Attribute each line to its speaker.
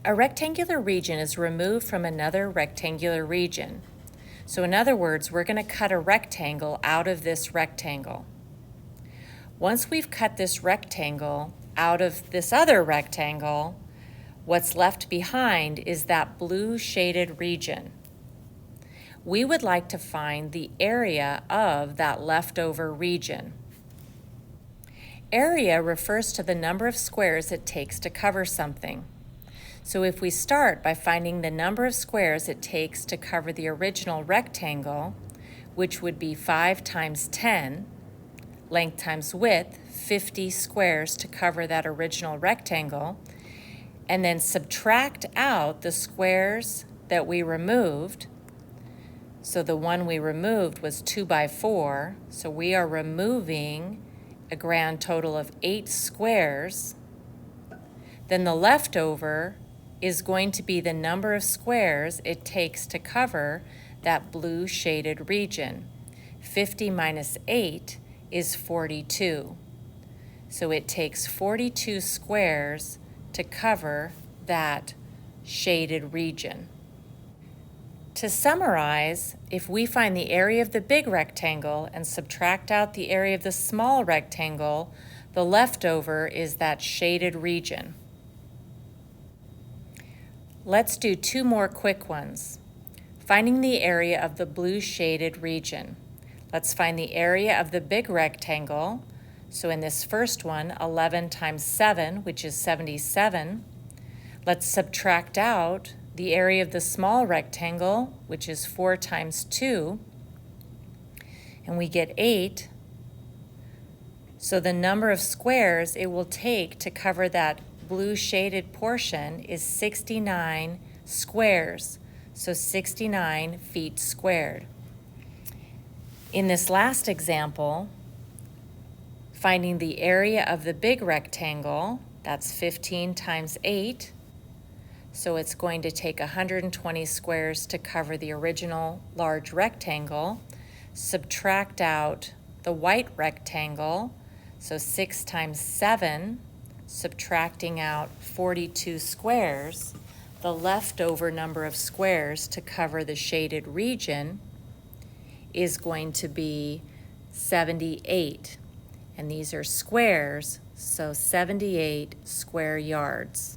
Speaker 1: A rectangular region is removed from another rectangular region. So in other words, we're going to cut a rectangle out of this rectangle. Once we've cut this rectangle out of this other rectangle, what's left behind is that blue shaded region. We would like to find the area of that leftover region. Area refers to the number of squares it takes to cover something. So if we start by finding the number of squares it takes to cover the original rectangle, which would be 5 times 10, length times width, 50 squares to cover that original rectangle, and then subtract out the squares that we removed. So the one we removed was 2 by 4, so we are removing a grand total of 8 squares. Then the leftover is going to be the number of squares it takes to cover that blue shaded region. 50 minus 8 is 42. So it takes 42 squares to cover that shaded region. To summarize, if we find the area of the big rectangle and subtract out the area of the small rectangle, the leftover is that shaded region. Let's do 2 more quick ones. Finding the area of the blue shaded region. Let's find the area of the big rectangle. So in this first one, 11 times 7, which is 77. Let's subtract out the area of the small rectangle, which is 4 times 2, and we get 8. So the number of squares it will take to cover that blue shaded portion is 69 squares, so 69 feet squared. In this last example, finding the area of the big rectangle, that's 15 times 8, so it's going to take 120 squares to cover the original large rectangle. Subtract out the white rectangle, so 6 times 7, subtracting out 42 squares, the leftover number of squares to cover the shaded region is going to be 78. And these are squares, so 78 square yards.